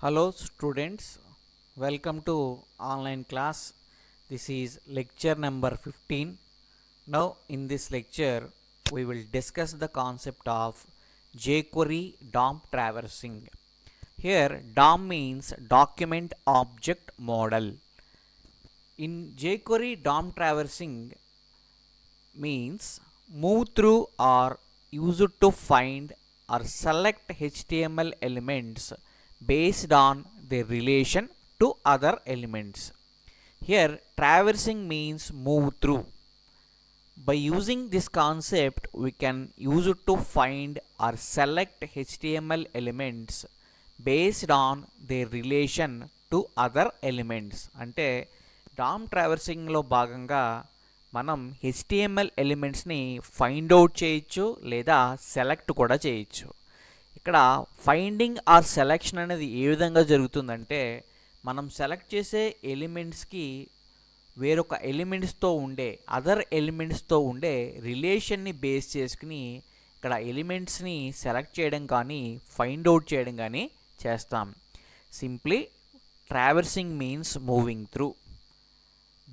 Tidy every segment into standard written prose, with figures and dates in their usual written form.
Hello students, welcome to online class. This is lecture number 15. Now in this lecture we will discuss the concept of jQuery DOM traversing. Here DOM means document object model. In jQuery DOM traversing means move through or use it to find or select HTML elements based on their relation to other elements. Here traversing means move through. By using this concept we can use it to find or select HTML elements based on their relation to other elements. అంటే DOM ట్రావర్సింగ్లో భాగంగా మనం HTML ఎలిమెంట్స్ని find out చేయొచ్చు లేదా select కూడా చేయొచ్చు. ఇక్కడ finding are selection అనేది ఏ విధంగా జరుగుతుందంటే మనం సెలెక్ట్ చేసే ఎలిమెంట్స్కి వేరొక ఎలిమెంట్స్తో ఉండే అదర్ ఎలిమెంట్స్తో ఉండే రిలేషన్ని బేస్ చేసుకుని ఇక్కడ ఎలిమెంట్స్ని సెలెక్ట్ చేయడం కానీ ఫైండ్ అవుట్ చేయడం కానీ చేస్తాం. Simply traversing means moving through.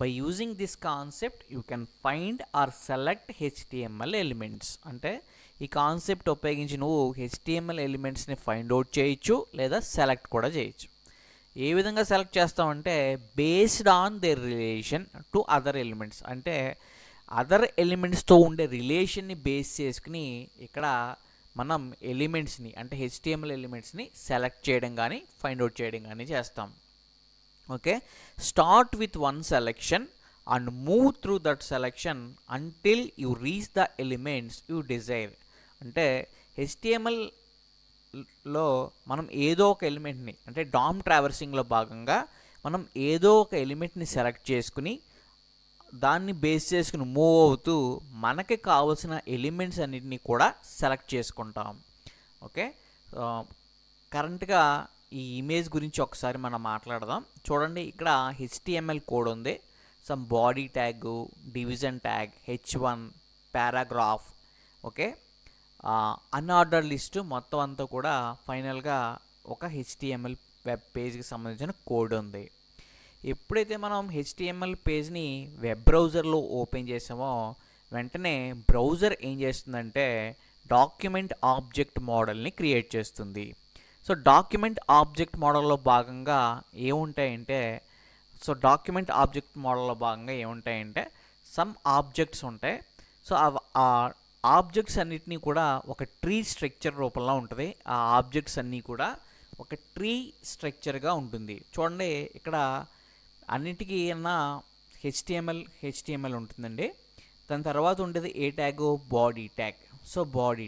By using this concept you can find or select HTML elements. అంటే ఈ కాన్సెప్ట్ ఉపయోగించి నువ్వు హెచ్టిఎంఎల్ ఎలిమెంట్స్ని ఫైండ్ అవుట్ చేయొచ్చు లేదా సెలెక్ట్ కూడా చేయొచ్చు. ఏ విధంగా సెలెక్ట్ చేస్తామంటే based on their relation to other elements. అంటే అదర్ ఎలిమెంట్స్తో ఉండే రిలేషన్ని బేస్ చేసుకుని ఇక్కడ మనం ఎలిమెంట్స్ని అంటే హెచ్టిఎంఎల్ ఎలిమెంట్స్ని సెలెక్ట్ చేయడం కానీ ఫైండ్ అవుట్ చేయడం కానీ చేస్తాం. Okay, start with one selection and move through that selection until you reach the elements you desire. అంటే హెచ్టిఎంఎల్ లో మనం ఏదో ఒక ఎలిమెంట్ని అంటే డామ్ ట్రావర్సింగ్లో భాగంగా మనం ఏదో ఒక ఎలిమెంట్ని సెలెక్ట్ చేసుకుని దాన్ని బేస్ చేసుకుని మూవ్ అవుతూ మనకి కావాల్సిన ఎలిమెంట్స్ అన్నిటిని కూడా సెలెక్ట్ చేసుకుంటాం. ఓకే, కరెంట్గా ఈ ఇమేజ్ గురించి ఒకసారి మనం మాట్లాడదాం. చూడండి, ఇక్కడ హెచ్టిఎంఎల్ కోడ్ ఉంది. Some body tag, division tag, H1, paragraph. Okay, unorder list మొత్తం అంతా కూడా ఫైనల్గా ఒక హెచ్టిఎంఎల్ వెబ్ పేజ్కి సంబంధించిన కోడ్ ఉంది. ఎప్పుడైతే మనం హెచ్టిఎంఎల్ పేజ్ని వెబ్ బ్రౌజర్లో ఓపెన్ చేసామో వెంటనే బ్రౌజర్ ఏం చేస్తుందంటే డాక్యుమెంట్ ఆబ్జెక్ట్ మోడల్ని క్రియేట్ చేస్తుంది. సో డాక్యుమెంట్ ఆబ్జెక్ట్ మోడల్లో భాగంగా ఏముంటాయంటే సమ్ ఆబ్జెక్ట్స్ ఉంటాయి. సో ఆ ఆబ్జెక్ట్స్ అన్నిటినీ కూడా ఒక ట్రీ స్ట్రక్చర్ రూపంలో ఉంటుంది. ఆ ఆబ్జెక్ట్స్ అన్నీ కూడా ఒక ట్రీ స్ట్రక్చర్గా ఉంటుంది. చూడండి, ఇక్కడ అన్నిటికీ అన్నా హెచ్టిఎంఎల్ ఉంటుందండి. దాని తర్వాత ఉండేది ఏ tag, body tag. So body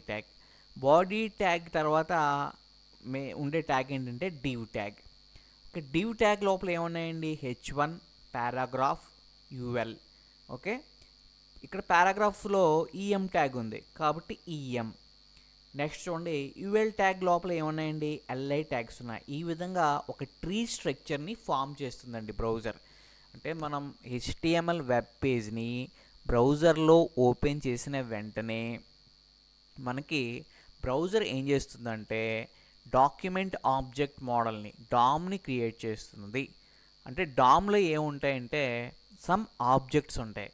tag తర్వాత ఉండే ట్యాగ్ ఏంటంటే div tag. Okay, div tag లోపల ఏమున్నాయండి, H1, పారాగ్రాఫ్, UL. ఓకే, ఇక్కడ పారాగ్రాఫ్లో ఈఎం ట్యాగ్ ఉంది కాబట్టి ఈఎం. నెక్స్ట్ చూడండి, UL ట్యాగ్ లోపల ఏమున్నాయండి, LI ట్యాగ్స్ ఉన్నాయి. ఈ విధంగా ఒక ట్రీ స్ట్రక్చర్ని ఫామ్ చేస్తుందండి బ్రౌజర్. అంటే మనం HTML వెబ్ పేజ్ని బ్రౌజర్లో ఓపెన్ చేసిన వెంటనే మనకి బ్రౌజర్ ఏం చేస్తుందంటే డాక్యుమెంట్ ఆబ్జెక్ట్ మోడల్ని డామ్ని క్రియేట్ చేస్తుంది. అంటే డామ్లో ఏముంటాయంటే సమ్ ఆబ్జెక్ట్స్ ఉంటాయి.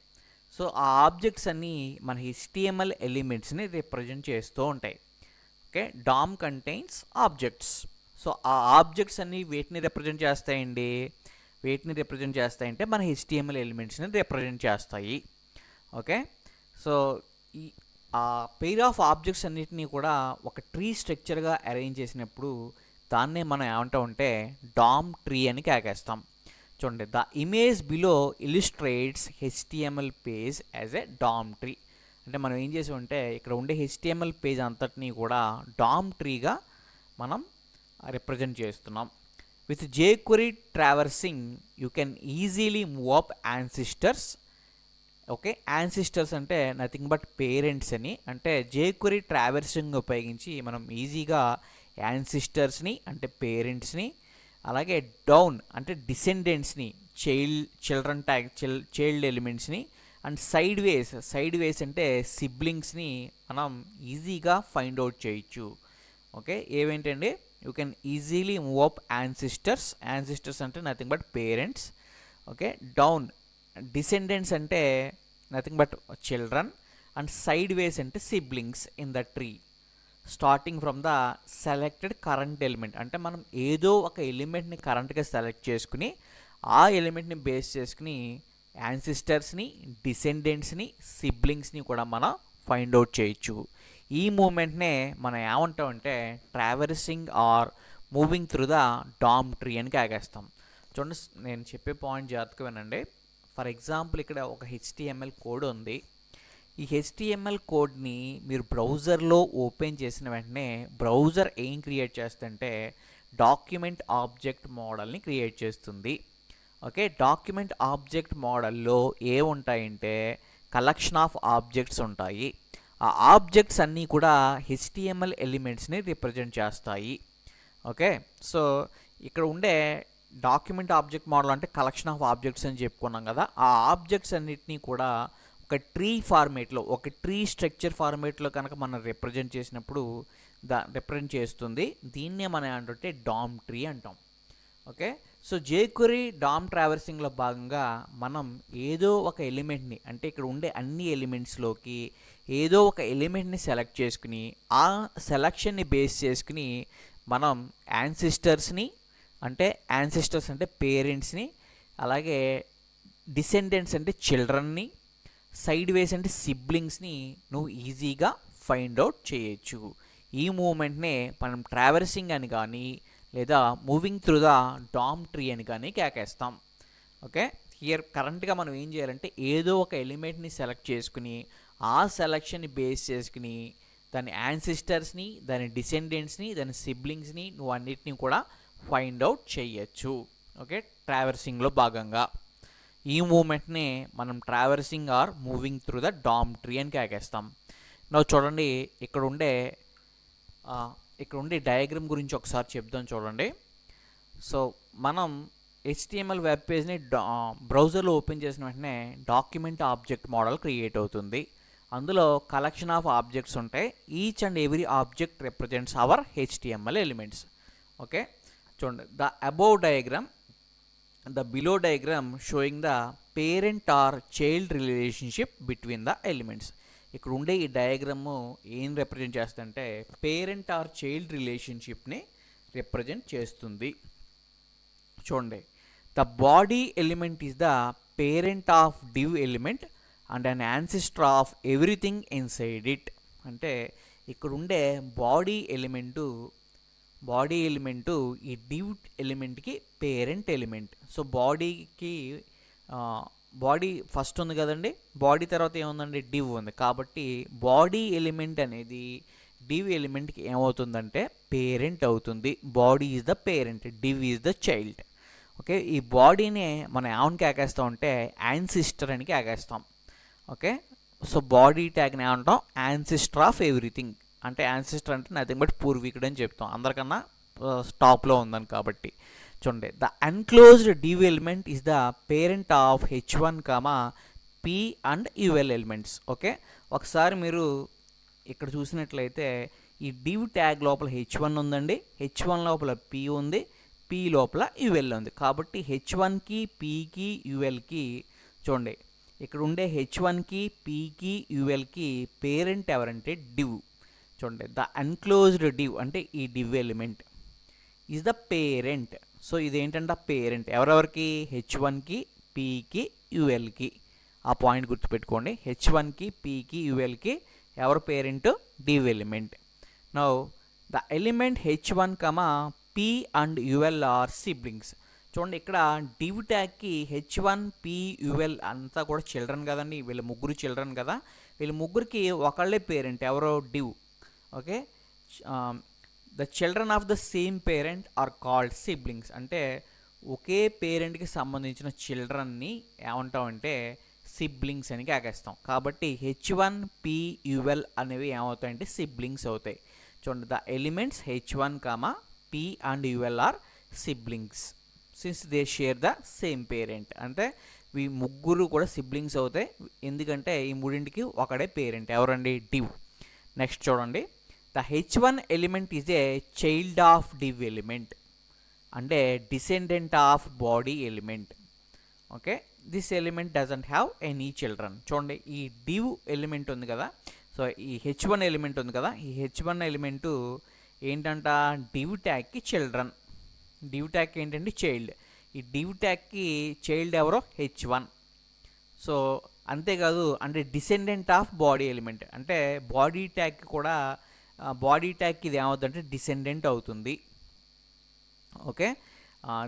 సో ఆ ఆబ్జెక్ట్స్ అన్నీ మన HTML ఎలిమెంట్స్ని రిప్రజెంట్ చేస్తూ ఉంటాయి. Okay, DOM contains objects. So ఆ ఆబ్జెక్ట్స్ అన్నీ వేటిని రిప్రజెంట్ చేస్తాయంటే మన HTML ఎలిమెంట్స్ని రిప్రజెంట్ చేస్తాయి. ఓకే, సో ఈ ఆ పెయిర్ ఆఫ్ ఆబ్జెక్ట్స్ అన్నిటినీ కూడా ఒక ట్రీ స్ట్రక్చర్గా అరేంజ్ చేసినప్పుడు దాన్నే మనం ఏమంటామంటే డామ్ ట్రీ అని కేకేస్తాం. చూడండి, the image below illustrates HTML page as a DOM tree. అంటే మనం ఏం చేసి ఉంటే ఇక్కడ ఉండే HTML పేజ్ అంతటినీ కూడా డామ్ ట్రీగా మనం రిప్రజెంట్ చేస్తున్నాం. With jQuery traversing you can easily move up ancestors. Okay, ancestors అంటే నథింగ్ బట్ పేరెంట్స్ అని. అంటే jQuery ట్రావర్సింగ్ ఉపయోగించి మనం ఈజీగా యాన్సిస్టర్స్ని అంటే పేరెంట్స్ని, అలాగే డౌన్ అంటే డిసెండెంట్స్ని, చైల్డ్ ఎలిమెంట్స్ని, అండ్ సైడ్ వేస్ అంటే సిబ్లింగ్స్ని మనం ఈజీగా ఫైండ్ అవుట్ చేయొచ్చు. ఓకే, ఏవేంటండి you can easily move up ancestors. Ancestors అంటే nothing but parents. Okay, down descendants అంటే nothing but children, and sideways అంటే siblings in the tree. Starting from the selected current element అంటే మనం ఏదో ఒక ఎలిమెంట్ని కరెంట్గా select చేసుకుని ఆ ఎలిమెంట్ని బేస్ చేసుకుని యాన్సిస్టర్స్ని, డిసెండెంట్స్ని, సిబ్లింగ్స్ని కూడా మనం ఫైండ్ అవుట్ చేయొచ్చు. ఈ మూమెంట్నే మనం ఏమంటామంటే traversing or moving through the DOM tree అని కాగేస్తాం. చూడండి, నేను చెప్పే పాయింట్ జాగ్రత్తగా వినండి. ఫర్ ఎగ్జాంపుల్ ఇక్కడ ఒక HTML కోడ్ ఉంది. ఈ HTML కోడ్ని మీరు బ్రౌజర్లో ఓపెన్ చేసిన వెంటనే బ్రౌజర్ ఏం క్రియేట్ చేస్తుందంటే డాక్యుమెంట్ ఆబ్జెక్ట్ మోడల్ని క్రియేట్ చేస్తుంది. ఓకే, డాక్యుమెంట్ ఆబ్జెక్ట్ మోడల్లో ఏముంటాయంటే కలెక్షన్ ఆఫ్ ఆబ్జెక్ట్స్ ఉంటాయి. ఆ ఆబ్జెక్ట్స్ అన్నీ కూడా HTML ఎలిమెంట్స్ని రిప్రజెంట్ చేస్తాయి. ఓకే, సో ఇక్కడ ఉండే డాక్యుమెంట్ ఆబ్జెక్ట్ మోడల్ అంటే కలెక్షన్ ఆఫ్ ఆబ్జెక్ట్స్ అని చెప్పుకున్నాం కదా. ఆ ఆబ్జెక్ట్స్ అన్నిటినీ కూడా ఒక ట్రీ ఫార్మేట్లో, ఒక ట్రీ స్ట్రక్చర్ ఫార్మేట్లో కనుక మనం రిప్రజెంట్ చేసినప్పుడు రిప్రజెంట్ చేస్తుంది. దీన్నే మనం ఏంటంటే డామ్ ట్రీ అంటాం. ఓకే, సో jQuery డామ్ ట్రావర్సింగ్లో భాగంగా మనం ఏదో ఒక ఎలిమెంట్ని అంటే ఇక్కడ ఉండే అన్ని ఎలిమెంట్స్లోకి ఏదో ఒక ఎలిమెంట్ని సెలెక్ట్ చేసుకుని ఆ సెలక్షన్ని బేస్ చేసుకుని మనం యాన్సిస్టర్స్ని అంటే పేరెంట్స్ని, అలాగే డిసెండెంట్స్ అంటే చిల్డ్రన్ని, సైడ్ వేస్ అంటే సిబ్లింగ్స్ని నువ్వు ఈజీగా ఫైండ్ అవుట్ చేయొచ్చు. ఈ మూమెంట్నే మనం ట్రావెర్సింగ్ అని కానీ లేదా moving through the DOM tree అని కానీ కేకేస్తాం. ఓకే, హియర్ కరెంట్గా మనం ఏం చేయాలంటే ఏదో ఒక ఎలిమెంట్ని సెలెక్ట్ చేసుకుని ఆ సెలక్షన్ని బేస్ చేసుకుని దాని యాన్సిస్టర్స్ని, దాని డిసెండెంట్స్ని, దాని సిబ్లింగ్స్ని నువ్వు అన్నిటిని కూడా ఫైండ్ అవుట్ చేయొచ్చు. ఓకే, ట్రావెర్సింగ్లో భాగంగా ఈ మూమెంట్ని మనం traversing or moving through the DOM tree అని కేకేస్తాం. నువ్వు చూడండి, ఇక్కడ ఉండే డయాగ్రామ్ గురించి ఒకసారి చెప్దాం చూడండి. సో మనం HTML వెబ్ పేజ్ని బ్రౌజర్లో ఓపెన్ చేసిన వెంటనే డాక్యుమెంట్ ఆబ్జెక్ట్ మోడల్ క్రియేట్ అవుతుంది. అందులో కలెక్షన్ ఆఫ్ ఆబ్జెక్ట్స్ ఉంటాయి. Each and every object represents our HTML elements. Okay, చూడండి, the above diagram, the below diagram showing the parent or child relationship between the elements. ఇక్కడ ఉండే ఈ diagram ఏం represent చేస్తుందంటే parent or child రిలేషన్షిప్ని represent చేస్తుంది. చూడండి, the body element is the parent of div element and an ancestor of everything inside it. అంటే ఇక్కడ ఉండే బాడీ ఎలిమెంటు ఈ div ఎలిమెంట్కి parent element. So body first ఉంది కదండి, బాడీ తర్వాత ఏముందండి div ఉంది. కాబట్టి బాడీ ఎలిమెంట్ అనేది div ఎలిమెంట్కి ఏమవుతుందంటే పేరెంట్ అవుతుంది. Body is the parent, div is the child. Okay, ఈ బాడీనే మనం ఏమని కేకేస్తాం అంటే యాన్సిస్టర్ అని కేకేస్తాం. ఓకే, సో బాడీ ట్యాగ్ని ఏమంటాం యాన్సిస్టర్ ఆఫ్ ఎవ్రీథింగ్. అంటే యాన్సిస్టర్ అంటే నథింగ్ బట్ పూర్వీకుడు అని చెప్తాం, అందరికన్నా టాప్లో ఉందని. కాబట్టి చూడండి, the unclosed div element is the parent of H1, P and UL elements. Okay, ఒకసారి మీరు ఇక్కడ చూసినట్లయితే ఈ div ట్యాగ్ లోపల H1 ఉందండి, H1 లోపల P ఉంది, P లోపల UL ఉంది. కాబట్టి H1కి, Pకి, ULకి చూడండి ఇక్కడ ఉండే H1కి, Pకి, ULకి పేరెంట్ ఎవరంటే div. చూడండి, ద అన్క్లోజ్డ్ div అంటే ఈ div element is the parent. So ఇదేంటంటే పేరెంట్ ఎవరెవరికి H1కి, Pకి, ULకి. ఆ పాయింట్ గుర్తుపెట్టుకోండి, H1కి, Pకి, ULకి ఎవరు parent div element. Now the element H1, P and UL are siblings. చూడండి, ఇక్కడ div ట్యాగ్కి H1, P, UL అంతా కూడా చిల్డ్రన్ కదండి, వీళ్ళ ముగ్గురు చిల్డ్రన్ కదా. వీళ్ళ ముగ్గురికి ఒకళ్ళే పేరెంట్, ఎవరో div. Okay, the children of the same parent are called siblings. అంటే ఒకే పేరెంట్కి సంబంధించిన చిల్డ్రన్ని ఏమంటామంటే సిబ్లింగ్స్ అని కేకేస్తాం. కాబట్టి H1, P, UL అనేవి ఏమవుతాయంటే సిబ్లింగ్స్ అవుతాయి. చూడండి, the elements H1, P and UL are siblings since they share the same parent. అంటే ఈ ముగ్గురు కూడా సిబ్లింగ్స్ అవుతాయి, ఎందుకంటే ఈ మూడింటికి ఒకడే పేరెంట్, ఎవరండి div. నెక్స్ట్ చూడండి, the H1 element is a child of div element అంటే descendant of body element. Okay, this element doesn't have any children. చూడండి, ఈ div ఎలిమెంట్ ఉంది కదా, సో ఈ H1 ఎలిమెంట్ ఉంది కదా, ఈ H1 ఎలిమెంటు ఏంటంట, div ట్యాగ్కి చిల్డ్రన్. div ట్యాగ్ ఏంటంటే చైల్డ్. ఈ div ట్యాగ్కి చైల్డ్ ఎవరో H1. సో అంతేకాదు, అంటే డిసెండెంట్ ఆఫ్ బాడీ ఎలిమెంట్ అంటే బాడీ ట్యాగ్కి కూడా, బాడీ ట్యాగ్కి ఇది ఏమవుతుందంటే డిసెండెంట్ అవుతుంది. Okay,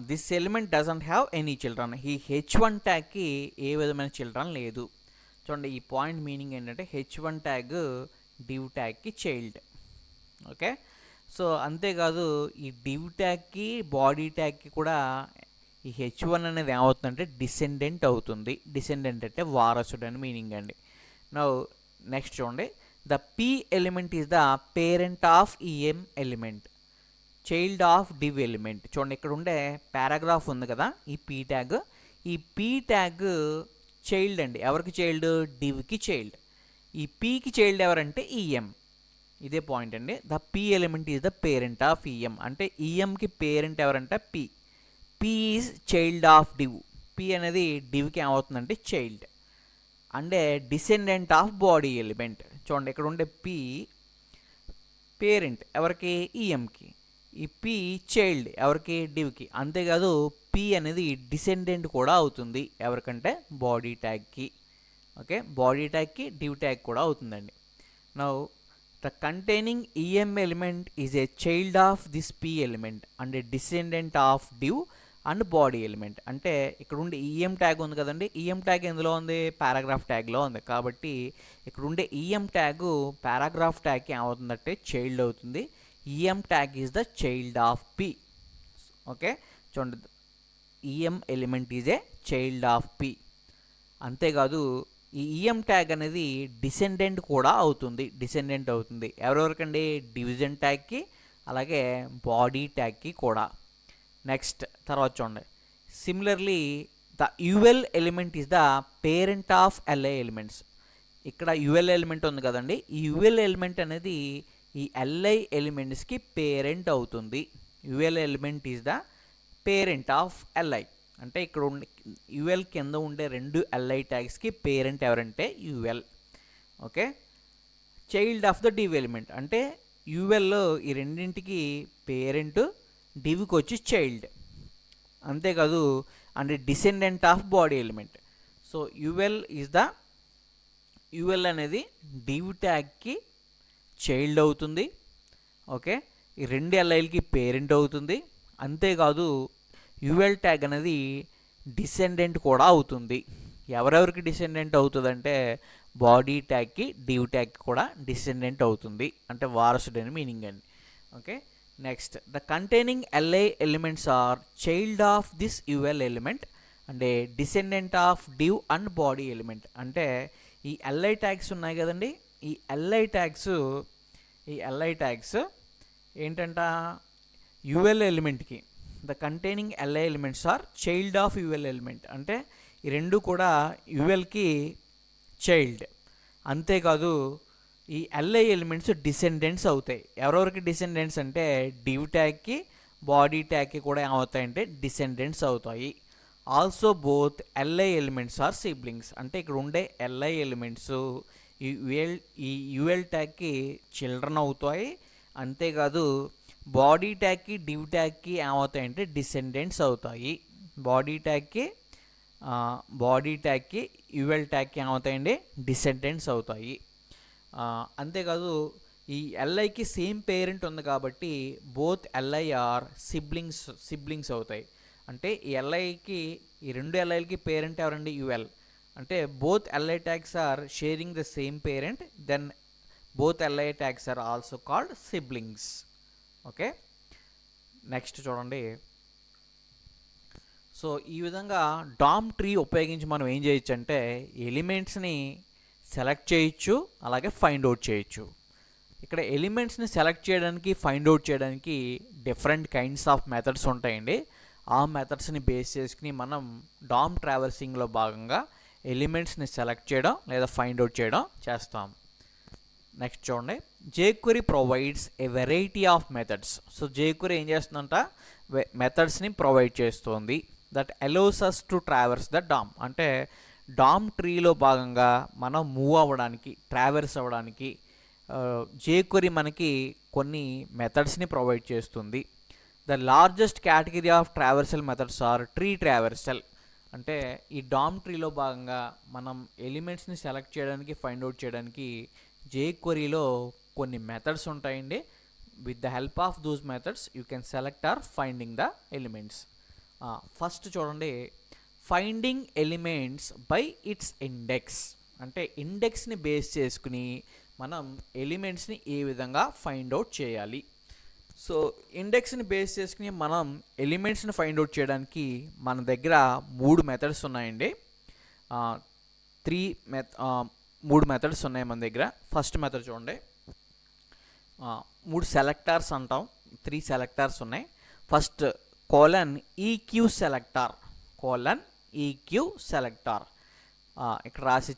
this element doesn't have any children. ఈ H1 ట్యాగ్కి ఏ విధమైన చిల్డ్రన్ లేదు. చూడండి, ఈ పాయింట్ మీనింగ్ ఏంటంటే H1 ట్యాగ్ div ట్యాగ్కి చైల్డ్. ఓకే, సో అంతేకాదు, ఈ div ట్యాగ్కి బాడీ ట్యాగ్కి కూడా ఈ H1 అనేది ఏమవుతుందంటే డిసెండెంట్ అవుతుంది. డిసెండెంట్ అంటే వారసుడు అని మీనింగ్ అండి. నౌ నెక్స్ట్ చూడండి, the P element is the parent of EM element, child of div element. చూడండి, ఇక్కడ ఉండే పారాగ్రాఫ్ ఉంది కదా, ఈ P ట్యాగ్, ఈ P ట్యాగ్ చైల్డ్ అండి. ఎవరికి చైల్డ్? divకి చైల్డ్. ఈ Pకి చైల్డ్ ఎవరంటే EM. ఇదే పాయింట్ అండి. The P element is the parent of EM అంటే EMకి పేరెంట్ ఎవరంటే P. P is child of div. P అనేది divకి ఏమవుతుందంటే చైల్డ్ అంటే డిసెండెంట్ ఆఫ్ బాడీ ఎలిమెంట్. చూడండి, ఇక్కడ ఉండే P పేరెంట్ ఎవరికి? EMకి. ఈ P చైల్డ్ ఎవరికి? divకి. అంతేకాదు, P అనేది డిసెండెంట్ కూడా అవుతుంది ఎవరికంటే బాడీ ట్యాగ్కి. ఓకే, బాడీ ట్యాగ్కి div ట్యాగ్ కూడా అవుతుందండి. Now the containing EM element is a child of this P element and a descendant of div and body element. అంటే ఇక్కడ ఉండే EM ట్యాగ్ ఉంది కదండి, EM ట్యాగ్ ఎందులో ఉంది? పారాగ్రాఫ్ ట్యాగ్లో ఉంది. కాబట్టి ఇక్కడ ఉండే EM ట్యాగ్ పారాగ్రాఫ్ ట్యాగ్కి ఏమవుతుందంటే చైల్డ్ అవుతుంది. EM tag is the child of P. Okay, చూడండి, EM element is a child of P. అంతేకాదు, ఈ EM ట్యాగ్ అనేది డిసెండెంట్ కూడా అవుతుంది. డిసెండెంట్ అవుతుంది ఎవరెవరికండి? డివిజన్ ట్యాగ్కి అలాగే బాడీ ట్యాగ్కి కూడా. నెక్స్ట్ తర్వాత చూడండి, similarly the UL element is the parent of LI elements. ఇక్కడ UL ఎలిమెంట్ ఉంది కదండి, ఈ UL ఎలిమెంట్ అనేది ఈ LI ఎలిమెంట్స్కి పేరెంట్ అవుతుంది. UL element is the parent of LI అంటే ఇక్కడ ఉండే UL కింద ఉండే రెండు LI ట్యాగ్స్కి పేరెంట్ ఎవరంటే UL. Okay, child of the div element అంటే UL ఈ రెండింటికి పేరెంట్, divకి వచ్చి చైల్డ్. అంతేకాదు, అంటే descendant of body element. So UL అనేది div ట్యాగ్కి చైల్డ్ అవుతుంది. ఓకే, ఈ రెండు LIలకి పేరెంట్ అవుతుంది. అంతేకాదు, UL ట్యాగ్ అనేది డిసెండెంట్ కూడా అవుతుంది. ఎవరెవరికి డిసెండెంట్ అవుతుందంటే బాడీ ట్యాగ్కి div ట్యాగ్కి కూడా డిసెండెంట్ అవుతుంది అంటే వారసుడు అని మీనింగ్ అండి. Okay, next the containing LI elements are child of this UL element అంటే descendant of div and body element. అంటే ఈ LI ట్యాగ్స్ ఉన్నాయి కదండి, ఈ LI ట్యాగ్స్ ఏంటంట UL ఎలిమెంట్కి, the containing LI elements are child of UL element అంటే ఈ రెండు కూడా ULకి చైల్డ్. అంతేకాదు, ఈ LI ఎలిమెంట్స్ డిసెండెంట్స్ అవుతాయి. ఎవరెవరికి డిసెండెంట్స్ అంటే div ట్యాగ్కి బాడీ ట్యాగ్కి కూడా ఏమవుతాయంటే డిసెండెంట్స్ అవుతాయి. Also both LI elements are siblings అంటే ఇక్కడ ఉండే LI ఎలిమెంట్స్ ఈ UL ట్యాగ్కి చిల్డ్రన్ అవుతాయి. అంతేకాదు, బాడీ ట్యాగ్కి div ట్యాగ్కి ఏమవుతాయంటే డిసెండెంట్స్ అవుతాయి. బాడీ ట్యాగ్కి UL ట్యాగ్కి ఏమవుతాయండి? డిసెండెంట్స్ అవుతాయి. అంతేకాదు, ఈ LIకి సేమ్ పేరెంట్ ఉంది కాబట్టి బోత్ LI ఆర్ సిబ్లింగ్స్ అవుతాయి. అంటే ఈ LIకి ఈ రెండు LIలకి పేరెంట్ ఎవరండి? UL. అంటే both LI tags are sharing the same parent, then both LI tags are also called siblings. Okay, next చూడండి. సో ఈ విధంగా డామ్ ట్రీ ఉపయోగించి మనం ఏం చేయొచ్చు అంటే ఎలిమెంట్స్ని సెలెక్ట్ చేయొచ్చు, అలాగే ఫైండ్ అవుట్ చేయొచ్చు. ఇక్కడ ఎలిమెంట్స్ని సెలెక్ట్ చేయడానికి, ఫైండ్ అవుట్ చేయడానికి డిఫరెంట్ కైండ్స్ ఆఫ్ మెథడ్స్ ఉంటాయండి. ఆ మెథడ్స్ని బేస్ చేసుకుని మనం డామ్ ట్రావర్సింగ్లో భాగంగా ఎలిమెంట్స్ని సెలెక్ట్ చేయడం లేదా ఫైండ్ అవుట్ చేయడం చేస్తాం. నెక్స్ట్ చూడండి, jQuery provides a variety of methods. So jQuery ఏం చేస్తుందంట, మెథడ్స్ని ప్రొవైడ్ చేస్తుంది that allows us to traverse the DOM. అంటే డామ్ ట్రీలో భాగంగా మనం మూవ్ అవ్వడానికి, ట్రావర్స్ అవ్వడానికి jQuery మనకి కొన్ని మెథడ్స్ని ప్రొవైడ్ చేస్తుంది. The largest category of traversal methods are tree traversal. అంటే ఈ డామ్ ట్రీలో భాగంగా మనం ఎలిమెంట్స్ని సెలెక్ట్ చేయడానికి, ఫైండ్ అవుట్ చేయడానికి jQueryలో కొన్ని మెథడ్స్ ఉంటాయండి. With the help of those methods you can select or finding the elements. First చూడండి, finding elements by its index. అంటే ఇండెక్స్ని బేస్ చేసుకుని మనం ఎలిమెంట్స్ని ఏ విధంగా ఫైండ్ అవుట్ చేయాలి. సో ఇండెక్స్ని బేస్ చేసుకుని మనం ఎలిమెంట్స్ని ఫైండ్ అవుట్ చేయడానికి మన దగ్గర 3 మెథడ్స్ ఉన్నాయండి. 3 మెథడ్స్ ఉన్నాయి మన దగ్గర. ఫస్ట్ మెథడ్ చూడండి, 3 సెలెక్టార్స్ అంటాం, 3 సెలెక్టార్స్ ఉన్నాయి. First EQ selector, EQ selector ఇక్కడ రాసి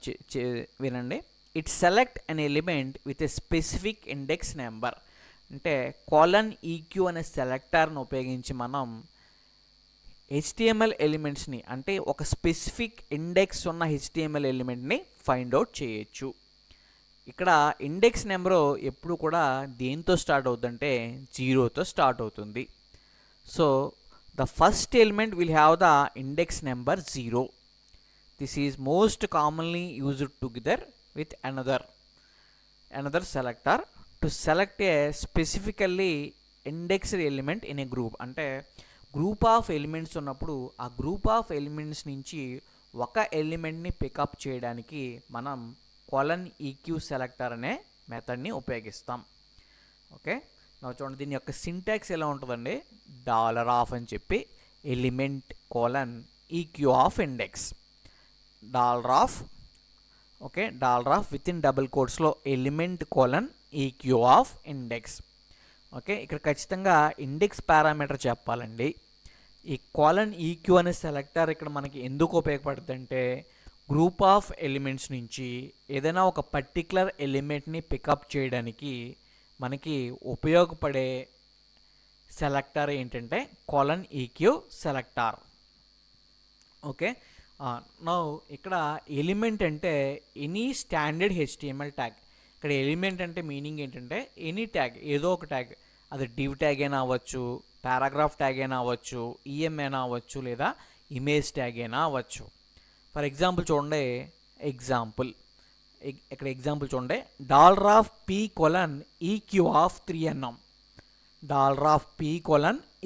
వినండి. It select an element with a specific index number. అంటే ఈక్యూ అనే సెలెక్టార్ను ఉపయోగించి మనం HTML ఎలిమెంట్స్ని, అంటే ఒక స్పెసిఫిక్ ఇండెక్స్ ఉన్న HTML ఎలిమెంట్ని ఫైండ్ అవుట్ చేయొచ్చు. ఇక్కడ ఇండెక్స్ నెంబరు ఎప్పుడు కూడా దేంతో స్టార్ట్ అవుతుందంటే 0తో స్టార్ట్ అవుతుంది. So the first element will have the index number 0. This is most commonly used together with another selector to select A specifically indexed element in a group. అంటే group of elements ఉన్నప్పుడు ఆ group of elements నుంచి ఒక ఎలిమెంట్ని pickup చేయడానికి మనం EQ selector అనే మెథడ్ని ఉపయోగిస్తాం. Okay, నా చూడండి, దీని యొక్క సింటాక్స్ ఎలా ఉంటుందండి, $ఆఫ్ అని చెప్పి ఎలిమెంట్ ఈక్యూ ఆఫ్ ఇండెక్స్, $ఆఫ్. ఓకే, $ఆఫ్ విత్ ఇన్ డబుల్ కోట్స్లో element EQ of index. Okay, ఇక్కడ ఖచ్చితంగా ఇండెక్స్ పారామీటర్ చెప్పాలండి. ఈ ఈక్యూ అనే సెలెక్టర్ ఇక్కడ మనకి ఎందుకు ఉపయోగపడుతుంది అంటే గ్రూప్ ఆఫ్ ఎలిమెంట్స్ నుంచి ఏదైనా ఒక పర్టికులర్ ఎలిమెంట్ని పికప్ చేయడానికి మనకి ఉపయోగపడే సెలెక్టర్ ఏంటంటే ఈక్యూ సెలెక్టర్. ఓకే, నౌ ఇక్కడ ఎలిమెంట్ అంటే ఎనీ స్టాండర్డ్ HTML ట్యాగ్. ఇక్కడ ఎలిమెంట్ అంటే మీనింగ్ ఏంటంటే ఎనీ ట్యాగ్, ఏదో ఒక ట్యాగ్, అది డివ్ ట్యాగ్ అయినా అవ్వచ్చు, పారాగ్రాఫ్ ట్యాగ్ అయినా అవ్వచ్చు, EM అయినా అవ్వచ్చు, లేదా ఇమేజ్ ట్యాగ్ అయినా అవ్వచ్చు. ఫర్ ఎగ్జాంపుల్ చూడండి, ఇక్కడ ఎగ్జాంపుల్ చూడండి, $ఆఫ్ P ఈక్యూ ఆఫ్ 3 అన్నాం. $Of P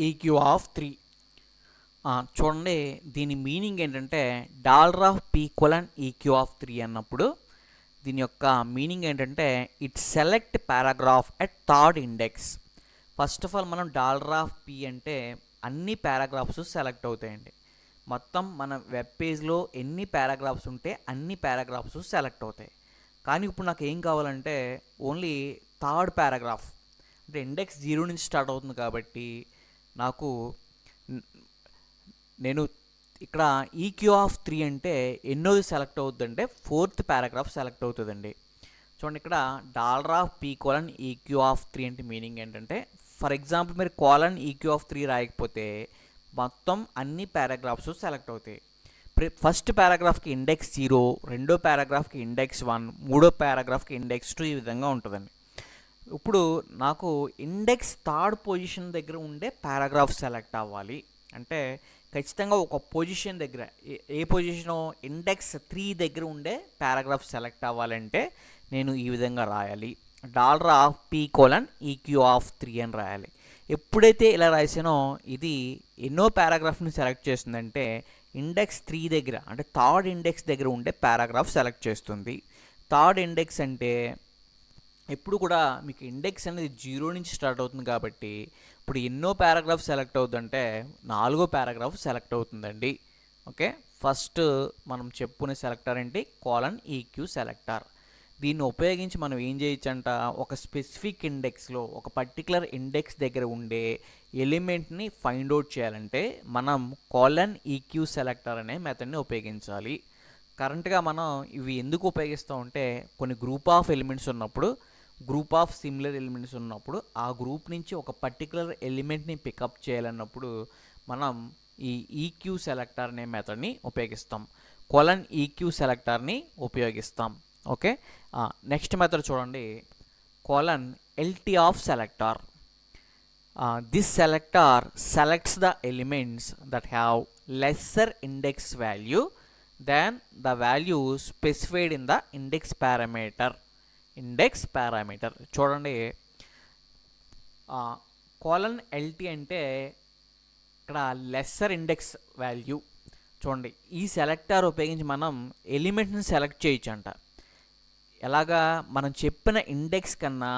EQ of 3. చూడండి, దీని మీనింగ్ ఏంటంటే $ఆఫ్ P ఈక్యూ ఆఫ్ 3 అన్నప్పుడు దీని యొక్క మీనింగ్ ఏంటంటే it select paragraph at third index. First of all మనం $ఆఫ్ P అంటే అన్ని పారాగ్రాఫ్స్ సెలెక్ట్ అవుతాయండి. మొత్తం మన వెబ్ పేజ్లో ఎన్ని పారాగ్రాఫ్స్ ఉంటే అన్ని పారాగ్రాఫ్స్ సెలెక్ట్ అవుతాయి. కానీ ఇప్పుడు నాకు ఏం కావాలంటే ఓన్లీ థర్డ్ పారాగ్రాఫ్, అంటే ఇండెక్స్ 0 నుంచి స్టార్ట్ అవుతుంది కాబట్టి నేను ఇక్కడ ఈక్యూ ఆఫ్ 3 అంటే ఎన్నోది సెలెక్ట్ అవుతుందంటే 4th పారాగ్రాఫ్ సెలెక్ట్ అవుతుందండి. చూడండి, ఇక్కడ $ఆఫ్ P ఈక్యూ ఆఫ్ 3 అంటే మీనింగ్ ఏంటంటే, ఫర్ ఎగ్జాంపుల్ మీరు ఈక్యూ ఆఫ్ 3 రాయకపోతే మొత్తం అన్ని పారాగ్రాఫ్స్ సెలెక్ట్ అవుతాయి. ఫస్ట్ పారాగ్రాఫ్కి ఇండెక్స్ 0, రెండో పారాగ్రాఫ్కి ఇండెక్స్ 1, మూడో పారాగ్రాఫ్కి ఇండెక్స్ 2, ఈ విధంగా ఉంటుందండి. ఇప్పుడు నాకు ఇండెక్స్ థర్డ్ పొజిషన్ దగ్గర ఉండే పారాగ్రాఫ్ సెలెక్ట్ అవ్వాలి అంటే ఖచ్చితంగా ఒక పొజిషన్ దగ్గర, ఏ పొజిషను, ఇండెక్స్ 3 దగ్గర ఉండే పారాగ్రాఫ్ సెలెక్ట్ అవ్వాలంటే నేను ఈ విధంగా రాయాలి, $ఆఫ్ P ఈక్యూ ఆఫ్ 3 అని రాయాలి. ఎప్పుడైతే ఇలా రాసానో ఇది ఎన్నో పారాగ్రాఫ్ని సెలెక్ట్ చేస్తుందంటే ఇండెక్స్ 3 దగ్గర, అంటే థర్డ్ ఇండెక్స్ దగ్గర ఉండే పారాగ్రాఫ్ సెలెక్ట్ చేస్తుంది. థర్డ్ ఇండెక్స్ అంటే ఎప్పుడు కూడా మీకు ఇండెక్స్ అనేది 0 నుంచి స్టార్ట్ అవుతుంది కాబట్టి ఇప్పుడు ఎన్నో పారాగ్రాఫ్ సెలెక్ట్ అవుతుందంటే 4వ పారాగ్రాఫ్ సెలెక్ట్ అవుతుందండి. ఓకే, ఫస్ట్ మనం చెప్పుకునే సెలెక్టర్ ఏంటి, ఈక్యూ సెలెక్టర్. దీన్ని ఉపయోగించి మనం ఏం చేయొచ్చంట, ఒక స్పెసిఫిక్ ఇండెక్స్లో ఒక పర్టికులర్ ఇండెక్స్ దగ్గర ఉండే ఎలిమెంట్ని ఫైండ్ అవుట్ చేయాలంటే మనం ఈక్యూ సెలెక్టర్ అనే మెథడ్ని ఉపయోగించాలి. కరెంట్గా మనం ఇవి ఎందుకు ఉపయోగిస్తామంటే కొన్ని గ్రూప్ ఆఫ్ ఎలిమెంట్స్ ఉన్నప్పుడు గ్రూప్ ఆఫ్ సిమిలర్ ఎలిమెంట్స్ ఉన్నప్పుడు ఆ గ్రూప్ నుంచి ఒక పర్టికులర్ ఎలిమెంట్ని పికప్ చేయాలన్నప్పుడు మనం ఈ ఈక్యూ సెలెక్టర్ అనే మెథడ్ని ఉపయోగిస్తాం. కొలన్ ఈక్యూ సెలెక్టర్ని ఉపయోగిస్తాం. ఓకే, నెక్స్ట్ మెథడ్ చూడండి, colon LT of selector. This selector selects the elements that have lesser index value than the value specified in the index parameter. చూడండి, colon LT అంటే ఇక్కడ lesser index value. చూడండి, ఈ selector ఉపయోగించి మనం ఎలిమెంట్ని select చేయొచ్చు అంట. ఎలాగా, మనం చెప్పిన ఇండెక్స్ కన్నా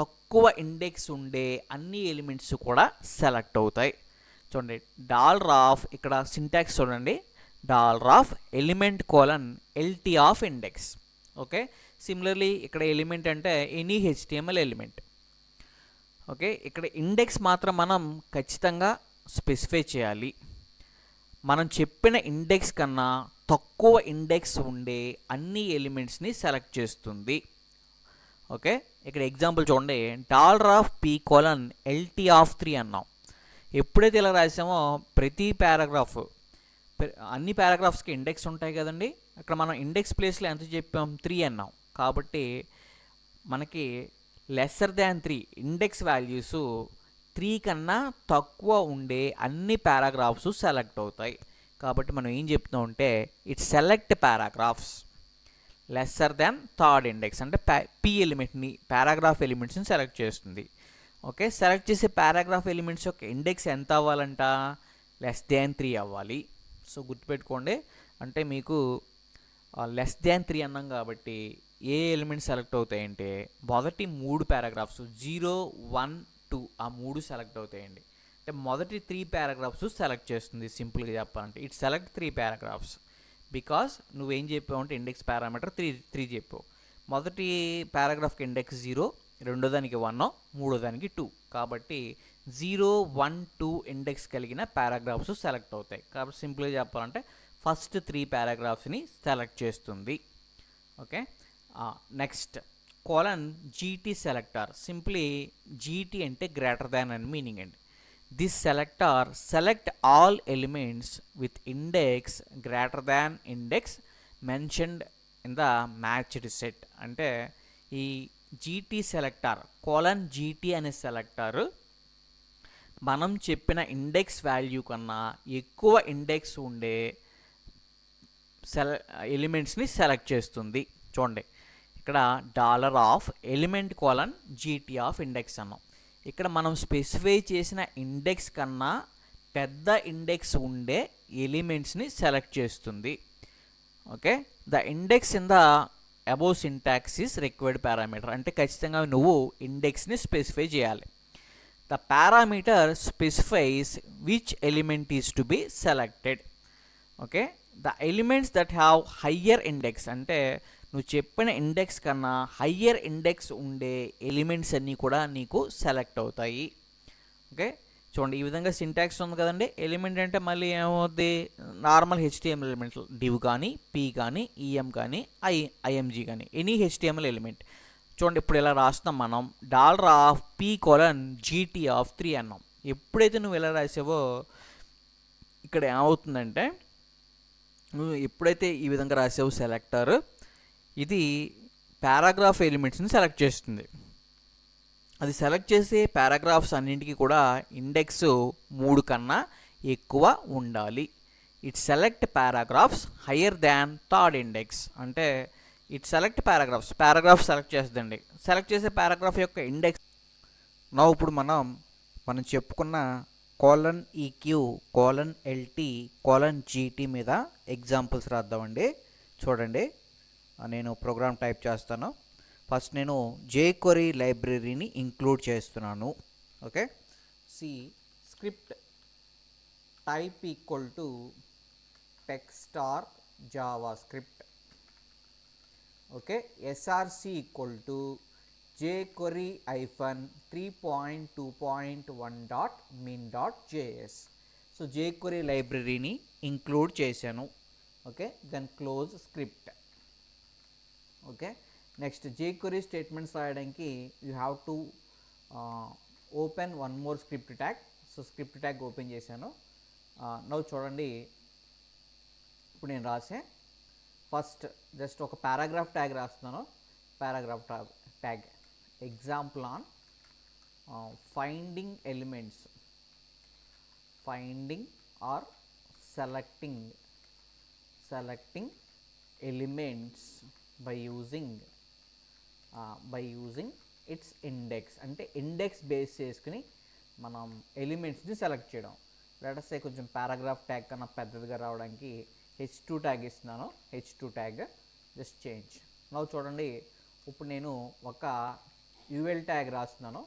తక్కువ ఇండెక్స్ ఉండే అన్ని ఎలిమెంట్స్ కూడా సెలెక్ట్ అవుతాయి. చూడండి, డాలర్ ఆఫ్, ఇక్కడ సింటాక్స్ చూడండి, dollar of element colon LT of index. Okay, similarly ఇక్కడ ఎలిమెంట్ అంటే ఎనీ హెచ్టిఎంఎల్ ఎలిమెంట్. ఓకే, ఇక్కడ ఇండెక్స్ మాత్రం మనం ఖచ్చితంగా స్పెసిఫై చేయాలి. మనం చెప్పిన ఇండెక్స్ కన్నా తక్కువ ఇండెక్స్ ఉండే అన్ని ఎలిమెంట్స్ని సెలెక్ట్ చేస్తుంది. ఓకే, ఇక్కడ ఎగ్జాంపుల్ చూడండి, dollar of P colon LT of 3 అన్నాం. ఎప్పుడైతే ఇలా రాసామో ప్రతి పారాగ్రాఫ్, అన్ని పారాగ్రాఫ్స్కి ఇండెక్స్ ఉంటాయి కదండి. అక్కడ మనం ఇండెక్స్ ప్లేస్లో ఎంత చెప్పాం, 3 అన్నాం. కాబట్టి మనకి లెస్సర్ దాన్ 3 ఇండెక్స్ వాల్యూస్ 3 కన్నా తక్కువ ఉండే అన్ని పారాగ్రాఫ్స్ సెలెక్ట్ అవుతాయి. కాబట్టి మనం ఏం చెప్తున్నాం అంటే it select paragraphs lesser than third index, అంటే పీ ఎలిమెంట్ని, పారాగ్రాఫ్ ఎలిమెంట్స్ని సెలెక్ట్ చేస్తుంది. ఓకే, సెలెక్ట్ చేసే పారాగ్రాఫ్ ఎలిమెంట్స్ యొక్క ఇండెక్స్ ఎంత అవ్వాలంట, లెస్ దాన్ 3 అవ్వాలి. సో గుర్తుపెట్టుకోండి, అంటే మీకు లెస్ దాన్ 3 అన్నాం కాబట్టి ఏ ఎలిమెంట్స్ సెలెక్ట్ అవుతాయంటే మొదటి 3 పారాగ్రాఫ్స్ 0, 1, 2 ఆ 3 సెలెక్ట్ అవుతాయండి. అంటే మొదటి 3 పారాగ్రాఫ్స్ సెలెక్ట్ చేస్తుంది. సింపుల్గా చెప్పాలంటే ఇట్ సెలెక్ట్ 3 పారాగ్రాఫ్స్. బికాస్ నువ్వేం చెప్పావు అంటే ఇండెక్స్ పారామీటర్ 3 చెప్పావు. మొదటి పారాగ్రాఫ్కి ఇండెక్స్ 0, రెండో దానికి 1, మూడో దానికి 2. కాబట్టి 0, 1, 2 ఇండెక్స్ కలిగిన పారాగ్రాఫ్స్ సెలెక్ట్ అవుతాయి. కాబట్టి సింపుల్గా చెప్పాలంటే ఫస్ట్ 3 పారాగ్రాఫ్స్ని సెలెక్ట్ చేస్తుంది. Okay, next colon GT selector. Simply GT అంటే గ్రేటర్ దాన్ అని మీనింగ్ అండి. This selector select all elements with index greater than index mentioned in the matched set. అంటే ఈ జీటీ సెలెక్టర్, కోలన్ జీటీ అనే selector మనం చెప్పిన index value కన్నా ఎక్కువ ఇండెక్స్ ఉండే ఎలిమెంట్స్ని సెలెక్ట్ చేస్తుంది. చూడండి, ఇక్కడ dollar of element colon GT of index అన్నాం. ఇక్కడ మనం స్పెసిఫై చేసిన ఇండెక్స్ కన్నా పెద్ద ఇండెక్స్ ఉండే ఎలిమెంట్స్ని సెలెక్ట్ చేస్తుంది. Okay, the index in the above syntax is required parameter. అంటే ఖచ్చితంగా నువ్వు ఇండెక్స్ని స్పెసిఫై చేయాలి. The parameter specifies which element is to be selected. Okay, the elements that have higher index, అంటే నువ్వు చెప్పిన ఇండెక్స్ కన్నా హయ్యర్ ఇండెక్స్ ఉండే ఎలిమెంట్స్ అన్నీ కూడా నీకు సెలెక్ట్ అవుతాయి. ఓకే, చూడండి ఈ విధంగా సింటాక్స్ ఉంది కదండి. ఎలిమెంట్ అంటే మళ్ళీ ఏమవుద్ది, నార్మల్ హెచ్టిఎంఎల్ ఎలిమెంట్, డివ్ కానీ, పీ కానీ, ఈఎం కానీ, ఐఎంజీ కానీ, ఎనీ హెచ్టిఎంఎల్ ఎలిమెంట్. చూడండి, ఇప్పుడు ఇలా రాస్తున్నాం మనం, dollar of P colon GT of 3 అన్నాం. ఎప్పుడైతే నువ్వు ఇలా రాసావో ఇక్కడ ఏమవుతుందంటే, నువ్వు ఎప్పుడైతే ఈ విధంగా రాసావు సెలెక్టర్, ఇది పారాగ్రాఫ్ ఎలిమెంట్స్ని సెలెక్ట్ చేస్తుంది. అది సెలెక్ట్ చేసే పారాగ్రాఫ్స్ అన్నింటికి కూడా ఇండెక్స్ 3 కన్నా ఎక్కువ ఉండాలి. It select paragraphs higher than third index. అంటే ఇట్ సెలెక్ట్ పారాగ్రాఫ్ సెలెక్ట్ చేస్తుందండి. సెలెక్ట్ చేసే పారాగ్రాఫ్ యొక్క ఇండెక్స్. నా ఇప్పుడు మనం చెప్పుకున్న colon EQ, colon LT, colon GT మీద ఎగ్జాంపుల్స్ రాద్దామండి. చూడండి, నేను ప్రోగ్రామ్ టైప్ చేస్తాను. ఫస్ట్ నేను jQuery లైబ్రరీని ఇంక్లూడ్ చేస్తున్నాను. Okay, see script type equal to text or JavaScript. Okay, src equal to jQuery -3.2.1.min.js. So jQuery లైబ్రరీని ఇంక్లూడ్ చేశాను. Okay, then close script. Okay, next jQuery statements రాయడానికి you have to open one more script tag. So script tag open చేశాను. నవ్వు చూడండి, ఇప్పుడు నేను రాసే first just ఒక పారాగ్రాఫ్ ట్యాగ్ రాస్తున్నాను. Paragraph tag example on finding elements, finding or selecting elements by using its index. అంటే ఇండెక్స్ బేస్ చేసుకుని మనం ఎలిమెంట్స్ని సెలెక్ట్ చేయడం. లెటర్స్ కొంచెం పారాగ్రాఫ్ ట్యాగ్ కన్నా పెద్దదిగా రావడానికి h2 ట్యాగ్ ఇస్తున్నాను. h2 tag just change. నవ్వు చూడండి, ఇప్పుడు నేను ఒక యూఎల్ ట్యాగ్ రాస్తున్నాను.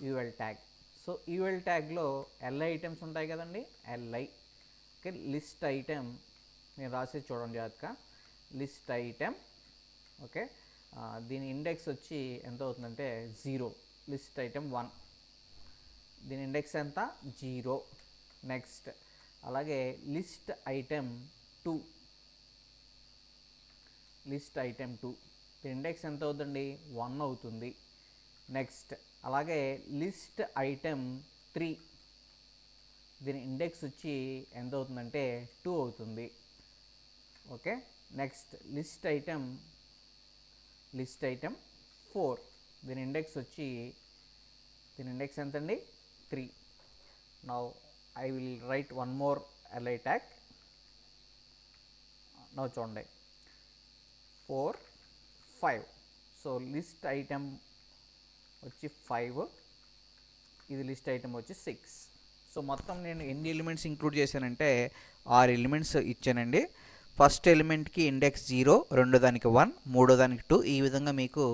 UL tag. సో యూఎల్ ట్యాగ్లో ఎల్ఐ ఐటమ్స్ ఉంటాయి కదండి, ఎల్ఐ. ఓకే, లిస్ట్ ఐటమ్ నేను రాసేది చూడండి జాగ్రత్తగా. List item. ఓకే, దీని ఇండెక్స్ వచ్చి ఎంత అవుతుందంటే 0. లిస్ట్ ఐటమ్ 1, దీని ఇండెక్స్ ఎంత 0. నెక్స్ట్ అలాగే లిస్ట్ ఐటమ్ 2, దీని ఇండెక్స్ ఎంత అవుతుంది 1 అవుతుంది. నెక్స్ట్ అలాగే లిస్ట్ ఐటమ్ 3, దీని ఇండెక్స్ వచ్చి ఎంత అవుతుందంటే 2 అవుతుంది. ఓకే, నెక్స్ట్ లిస్ట్ ఐటమ్ 4, దీని ఇండెక్స్ ఎంతండి 3. Now I will write one more LI tag. Now చూడండి 4, 5. సో లిస్ట్ ఐటమ్ వచ్చి 5, ఇది లిస్ట్ ఐటమ్ వచ్చి 6. సో మొత్తం నేను ఎన్ని ఎలిమెంట్స్ ఇంక్లూడ్ చేశానంటే 6 ఎలిమెంట్స్ ఇచ్చానండి. ఫస్ట్ ఎలిమెంట్కి ఇండెక్స్ 0, రెండో దానికి 1, మూడో దానికి 2. ఈ విధంగా మీకు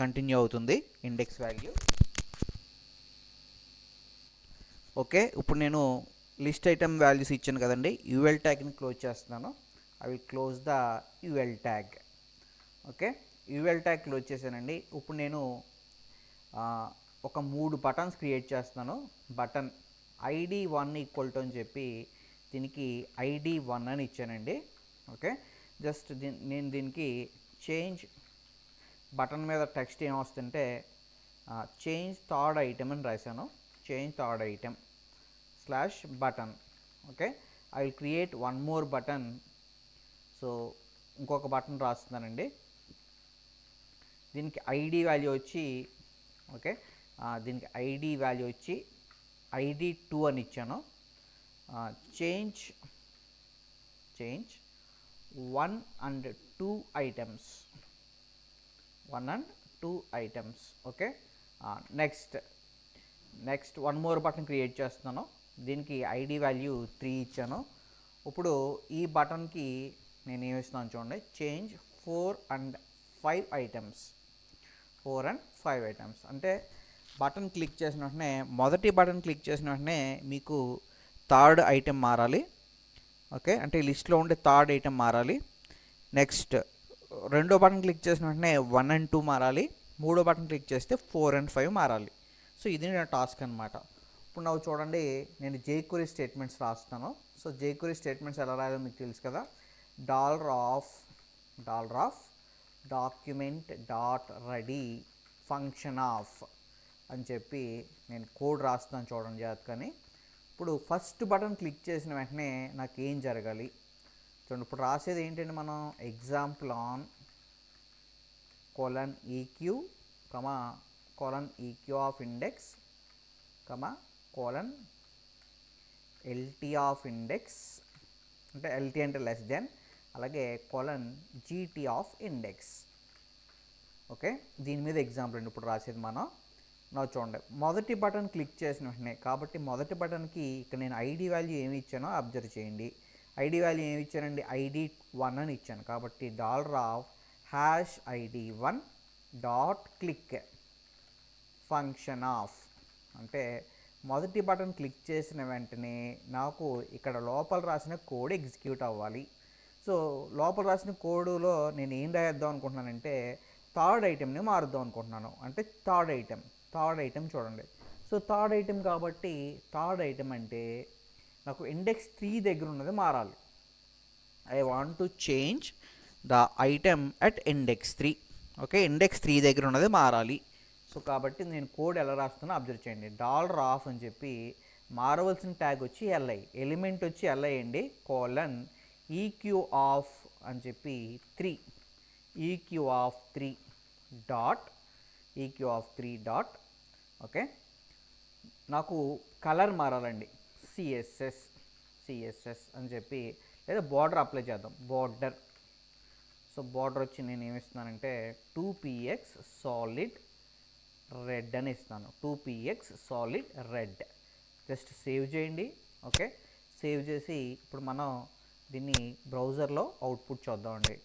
కంటిన్యూ అవుతుంది ఇండెక్స్ వాల్యూ. ఓకే, ఇప్పుడు నేను లిస్ట్ ఐటమ్ వాల్యూస్ ఇచ్చాను కదండి. యూఎల్ ట్యాగ్ని క్లోజ్ చేస్తున్నాను. I will close the UL tag. Okay, UL tag close చేశానండి. ఇప్పుడు నేను ఒక 3 బటన్స్ క్రియేట్ చేస్తున్నాను. బటన్ ID1 ఈక్వల్ టు అని చెప్పి దీనికి ID1 అని ఇచ్చానండి. ఓకే, జస్ట్ నేను దీనికి చేంజ్ బటన్ మీద టెక్స్ట్ ఏం వస్తుంటే చేంజ్ థర్డ్ ఐటమ్ అని రాశాను. Change third item /button. Okay, I will create one more button. So ఇంకొక బటన్ రాస్తున్నానండి. దీనికి ఐడి వాల్యూ వచ్చి ఓకే, దీనికి ఐడి వాల్యూ వచ్చి ID2 అని ఇచ్చాను. Change 1 and 2 items, 1 and 2 items. Okay, next one more button create చేస్తున్నాను. దీనికి ఐడి వాల్యూ 3 ఇచ్చాను. ఇప్పుడు ఈ బటన్కి నేను ఏమి ఇస్తున్నాను చూడండి, change 4 and 5 items, 4 and 5 items. అంటే బటన్ క్లిక్ చేసిన వెంటనే, మొదటి బటన్ క్లిక్ చేసిన వెంటనే మీకు థర్డ్ ఐటెం మారాలి. ఓకే, అంటే లిస్ట్లో ఉండే థర్డ్ ఐటెం మారాలి. నెక్స్ట్ రెండో బటన్ క్లిక్ చేసిన వెంటనే 1 and 2 మారాలి. మూడో బటన్ క్లిక్ చేస్తే 4 and 5 మారాలి. సో ఇది నా టాస్క్ అనమాట. ఇప్పుడు నాకు చూడండి, నేను jQuery స్టేట్మెంట్స్ రాస్తాను. సో jQuery స్టేట్మెంట్స్ ఎలా రాయాలో మీకు తెలుసు కదా. $of document dot ready function of అని చెప్పి నేను కోడ్ రాస్తాను చూడండి జాగ్రత్తగాని. ఇప్పుడు ఫస్ట్ బటన్ క్లిక్ చేసిన వెంటనే నాకు ఏం జరగాలి చూడండి. ఇప్పుడు రాసేది ఏంటంటే మనం example on :EQ, :EQ of index, :LT of index, అంటే LT అంటే లెస్ దెన్, అలాగే :GT ఆఫ్ ఇండెక్స్. ఓకే, దీని మీద ఎగ్జాంపుల్ అండి ఇప్పుడు రాసేది మనం. నా చూడండి, మొదటి బటన్ క్లిక్ చేసిన వెంటనే, కాబట్టి మొదటి బటన్కి ఇక్కడ నేను ఐడి వాల్యూ ఏమి ఇచ్చానో అబ్జర్వ్ చేయండి. ఐడి వాల్యూ ఏమి ఇచ్చానండి, ID1 అని ఇచ్చాను. కాబట్టి $ID1 dot click function of, అంటే మొదటి బటన్ క్లిక్ చేసిన వెంటనే నాకు ఇక్కడ లోపల రాసిన కోడ్ ఎగ్జిక్యూట్ అవ్వాలి. సో లోపల రాసిన కోడ్లో నేను ఏం రాద్దాం అనుకుంటున్నానంటే థర్డ్ ఐటెంని మారుద్దాం అనుకుంటున్నాను. అంటే థర్డ్ ఐటెం చూడండి. సో థర్డ్ ఐటెం కాబట్టి థర్డ్ ఐటెం అంటే నాకు ఇండెక్స్ 3 దగ్గర ఉన్నది మారాలి. I want to change the item at index 3. Okay, index 3 దగ్గర ఉన్నది మారాలి. సో కాబట్టి నేను కోడ్ ఎలా రాస్తున్నా అబ్జర్వ్ చేయండి. $ఆఫ్ అని చెప్పి మారవలసిన ట్యాగ్ వచ్చి ఎల్ఐ, ఎలిమెంట్ వచ్చి ఎల్ఐ అండి, కోలన్ ఈక్యూ ఆఫ్ అని చెప్పి 3, EQ of 3 dot, EQ of 3 dot. Okay, నాకు కలర్ మారాలండి, సిఎస్ఎస్ అని చెప్పి, లేదా బార్డర్ అప్లై చేద్దాం, బార్డర్. సో బార్డర్ వచ్చి నేను ఏమిస్తున్నానంటే 2px సాలిడ్ రెడ్ అని ఇస్తాను, 2px solid red. Just save చేయండి. ఓకే, సేవ్ చేసి ఇప్పుడు మనం దీన్ని బ్రౌజర్లో అవుట్పుట్ చూద్దామండి.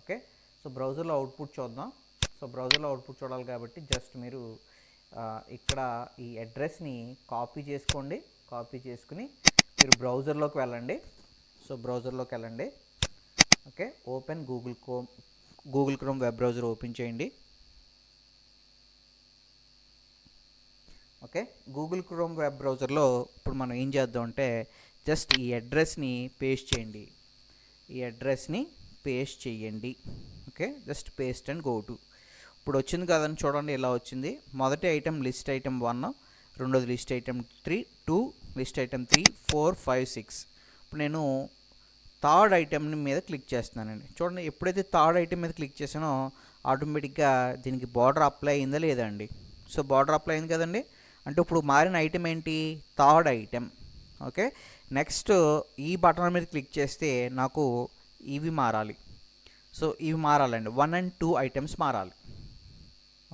ఓకే, సో బ్రౌజర్లో అవుట్పుట్ చూద్దాం. సో బ్రౌజర్లో అవుట్పుట్ చూడాలి కాబట్టి జస్ట్ మీరు ఇక్కడ ఈ అడ్రస్ని కాపీ చేసుకోండి. కాపీ చేసుకుని మీరు బ్రౌజర్లోకి వెళ్ళండి. సో బ్రౌజర్లోకి వెళ్ళండి. Okay, open Google chrome web browser open చేయండి. ఓకే, గూగుల్ క్రోమ్ వెబ్ బ్రౌజర్లో ఇప్పుడు మనం ఏం చేద్దాం అంటే జస్ట్ ఈ అడ్రస్ని పేస్ట్ చేయండి. ఈ అడ్రస్ని పేస్ట్ చేయండి. Okay, just paste and go to. ఇప్పుడు వచ్చింది కదని చూడండి, ఇలా వచ్చింది. మొదటి ఐటెం లిస్ట్ ఐటెం 1, రెండోది లిస్ట్ ఐటెం 2, లిస్ట్ ఐటెం 3, 4, 5, 6. ఇప్పుడు నేను థర్డ్ ఐటెం మీద క్లిక్ చేస్తున్నానండి. చూడండి, ఎప్పుడైతే థర్డ్ ఐటెం మీద క్లిక్ చేసానో ఆటోమేటిక్గా దీనికి బార్డర్ అప్లై అయిందా లేదా అండి. సో బార్డర్ అప్లై అయింది కదండి, అంటే ఇప్పుడు మారిన ఐటెం ఏంటి, థర్డ్ ఐటెం. ఓకే, నెక్స్ట్ ఈ బటన్ మీద క్లిక్ చేస్తే నాకు ఇవి మారాలి. సో ఇవి మారాలండి, 1 and 2 ఐటమ్స్ మారాలి.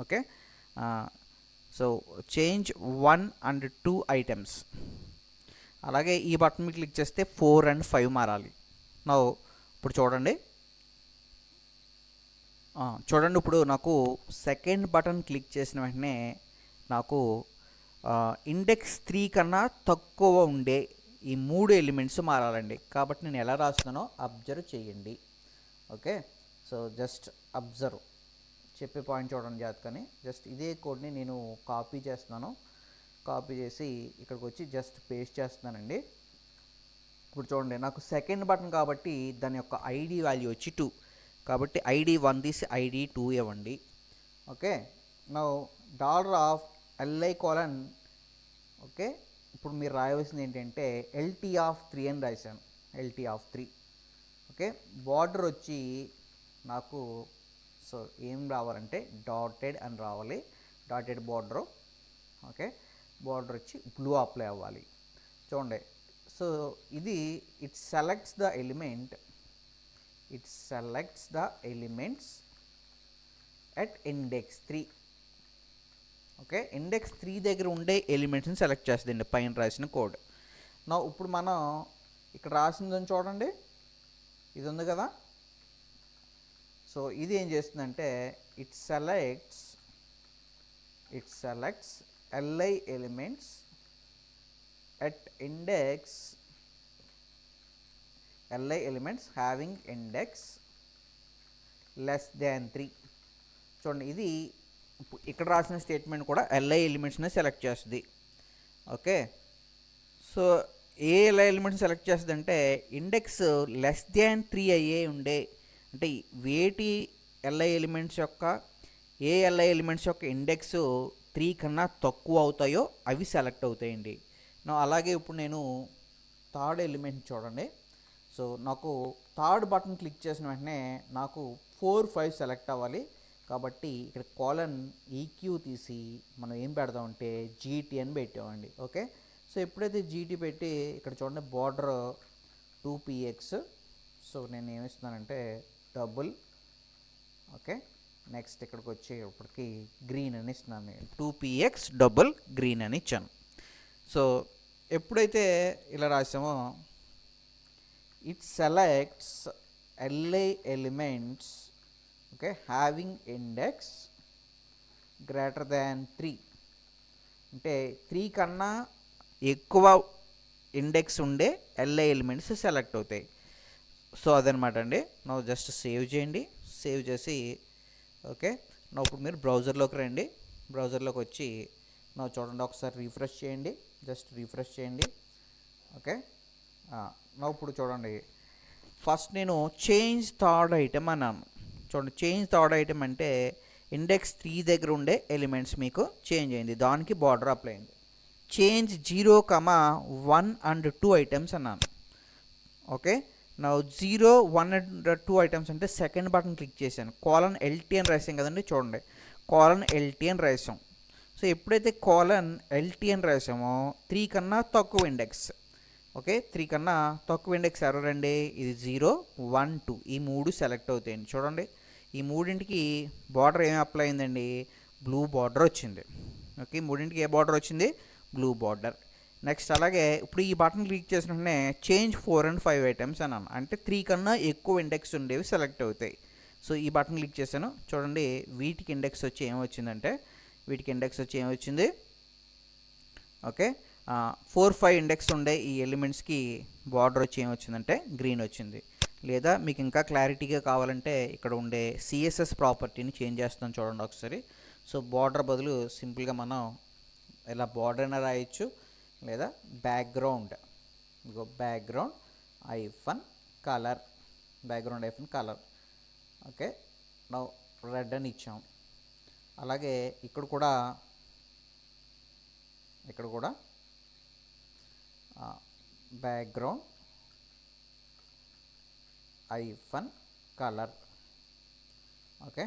Okay, so change 1 and 2 items. అలాగే ఈ బటన్ మీద క్లిక్ చేస్తే 4 and 5 మారాలి. నా ఇప్పుడు చూడండి, ఇప్పుడు నాకు సెకండ్ బటన్ క్లిక్ చేసిన వెంటనే నాకు ఇండెక్స్ 3 కన్నా తక్కువ ఉండే ఈ 3 ఎలిమెంట్స్ మారాలండి. కాబట్టి నేను ఎలా రాస్తున్నానో అబ్జర్వ్ చేయండి. ఓకే, సో జస్ట్ అబ్జర్వ్, చెప్పే పాయింట్ చూడండి జాగ్రత్తగానే. జస్ట్ ఇదే కోడ్ని నేను కాపీ చేస్తున్నాను. కాపీ చేసి ఇక్కడికి వచ్చి జస్ట్ పేస్ట్ చేస్తున్నానండి. ఇప్పుడు చూడండి, నాకు సెకండ్ బటన్ కాబట్టి దాని యొక్క ఐడి వాల్యూ వచ్చి 2, కాబట్టి ID 1 తీసి ID 2 ఇవ్వండి. ఓకే, నా $ఆఫ్ LI కోలన్. ఓకే, ఇప్పుడు మీరు రాయవలసింది ఏంటంటే LT ఆఫ్ 3 అని రాశాను, LT ఆఫ్ 3. ఓకే, బార్డర్ వచ్చి నాకు సో ఏం రావాలంటే డాటెడ్ అని రావాలి, డాటెడ్ బార్డరు. ఓకే, బార్డర్ వచ్చి బ్లూ అప్లై అవ్వాలి. చూడండి, సో ఇది it selects the elements at index 3. Okay, index 3 దగ్గర ఉండే ఎలిమెంట్స్ని సెలెక్ట్ చేస్తుందండి పైన రాసిన కోడ్. నా ఇప్పుడు మనం ఇక్కడ రాసిందని చూడండి, ఇది ఉంది కదా. సో ఇది ఏం చేస్తుందంటే it selects LI elements at index, LI elements having index less than 3. చూడండి, ఇది ఇక్కడ రాసిన స్టేట్మెంట్ కూడా LI ఎలిమెంట్స్ని సెలెక్ట్ చేస్తుంది. ఓకే, సో ఏ LI ఎలిమెంట్స్ సెలెక్ట్ చేస్తుంది అంటే ఇండెక్స్ లెస్ దాన్ 3 అయ్యే ఉండే, అంటే వేటి LI ఎలిమెంట్స్ యొక్క LI ఎలిమెంట్స్ యొక్క ఇండెక్స్ 3 కన్నా తక్కువ అవుతాయో అవి సెలెక్ట్ అవుతాయండి. అలాగే ఇప్పుడు నేను థర్డ్ ఎలిమెంట్ చూడండి. సో నాకు థర్డ్ బటన్ క్లిక్ చేసిన వెంటనే నాకు 4, 5 సెలెక్ట్ అవ్వాలి. కాబట్టి ఇక్కడ కోలన్ ఈక్యూ తీసి మనం ఏం పెడదామంటే GT అని పెట్టామండి. ఓకే, సో ఎప్పుడైతే GT పెట్టి ఇక్కడ చూడండి బార్డర్ 2px. సో నేను ఏమిస్తున్నానంటే డబుల్. ఓకే, నెక్స్ట్ ఇక్కడికి వచ్చేటప్పటికి గ్రీన్ అని ఇస్తున్నాను, 2px డబుల్ గ్రీన్ అని ఇచ్చాను. సో ఎప్పుడైతే ఇలా రాసామో it selects LI elements, okay, having index greater than 3, అంటే 3 కన్నా ఎక్కువ ఇండెక్స్ ఉండే LI ఎలిమెంట్స్ సెలెక్ట్ అవుతాయి. సో అదనమాట అండి. నా జస్ట్ సేవ్ చేయండి. సేవ్ చేసి ఓకే, నా ఇప్పుడు మీరు బ్రౌజర్లోకి రండి. బ్రౌజర్లోకి వచ్చి నా చూడండి, ఒకసారి రీఫ్రెష్ చేయండి, జస్ట్ రీఫ్రెష్ చేయండి. ఓకే, నా ఇప్పుడు చూడండి ఫస్ట్ నేను చేంజ్ థర్డ్ ఐటమ్ అన్నాను. చూడండి, చేంజ్ థర్డ్ ఐటమ్ అంటే ఇండెక్స్ 3 దగ్గర ఉండే ఎలిమెంట్స్ మీకు చేంజ్ అయింది, దానికి బార్డర్ అప్లై అయింది. చేంజ్ 0, 1 అండ్ 2 ఐటమ్స్ అన్నాను. ఓకే, నా 0, 1 అండ్ 2 ఐటమ్స్ అంటే సెకండ్ బటన్ క్లిక్ చేశాను. కోలన్ ఎల్టీ అని రాసాం కదండి, చూడండి కోలన్ ఎల్టీ అని రాసాం. సో ఎప్పుడైతే కోలన్ ఎల్టీ అని రాసామో 3 కన్నా తక్కువ ఇండెక్స్, ఓకే 3 కన్నా తక్కువ ఇండెక్స్ ఎవరండి, ఇది 0, 1, 2 ఈ 3 సెలెక్ట్ అవుతాయండి. చూడండి, ఈ మూడింటికి బార్డర్ ఏమి అప్లై అయిందండి, బ్లూ బార్డర్ వచ్చింది. ఓకే, మూడింటికి ఏ బార్డర్ వచ్చింది, బ్లూ బార్డర్. నెక్స్ట్ అలాగే ఇప్పుడు ఈ బటన్ క్లిక్ చేసిన వెంటనే చేంజ్ 4 and 5 ఐటమ్స్ అన్నాను, అంటే 3 కన్నా ఎక్కువ ఇండెక్స్ ఉండేవి సెలెక్ట్ అవుతాయి. సో ఈ బటన్ క్లిక్ చేశాను, చూడండి వీటికి ఇండెక్స్ వచ్చి ఏమొచ్చిందంటే, వీటికి ఇండెక్స్ వచ్చి ఏమొచ్చింది, ఓకే 4, 5 ఇండెక్స్ ఉండే ఈ ఎలిమెంట్స్కి బార్డర్ వచ్చి ఏమొచ్చిందంటే గ్రీన్ వచ్చింది. లేదా మీకు ఇంకా క్లారిటీగా కావాలంటే ఇక్కడ ఉండే సిఎస్ఎస్ ప్రాపర్టీని చేంజ్ చేస్తాం చూడండి ఒకసారి. సో బార్డర్ బదులు సింపుల్గా మనం ఇలా బార్డర్ అయినా రాయొచ్చు, లేదా బ్యాక్గ్రౌండ్, ఇగో background hyphen colour, background hyphen colour. Okay, now red అని ఇచ్చాం. అలాగే ఇక్కడ కూడా background hyphen colour. Okay,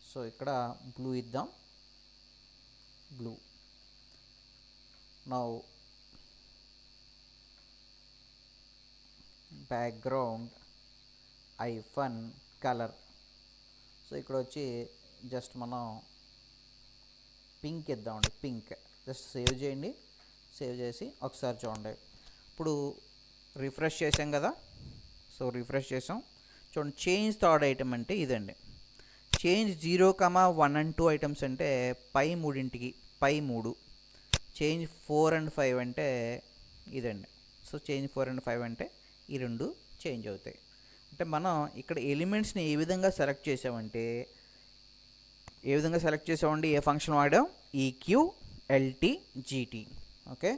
so ఇక్కడ బ్లూ ఇద్దాం, blue. Now background hyphen colour. So ఇక్కడ వచ్చి జస్ట్ మనం పింక్ ఇద్దామండి, పింక్. జస్ట్ సేవ్ చేయండి, సేవ్ చేసి ఒకసారి చూడండి. ఇప్పుడు రిఫ్రెష్ చేసాం కదా, సో రిఫ్రెష్ చేసాం. చూడండి, చేంజ్ థర్డ్ ఐటమ్ అంటే ఇదండి. చేంజ్ 0, 1 and 2 ఐటమ్స్ అంటే పై మూడింటికి, పై 3. చేంజ్ 4 and 5 అంటే ఇదండి. సో చేంజ్ 4 and 5 అంటే ఈ రెండు చేంజ్ అవుతాయి. అంటే మనం ఇక్కడ ఎలిమెంట్స్ని ఏ విధంగా సెలెక్ట్ చేసామంటే, ఏ ఫంక్షన్ వాడాం, EQ LT GT. Okay,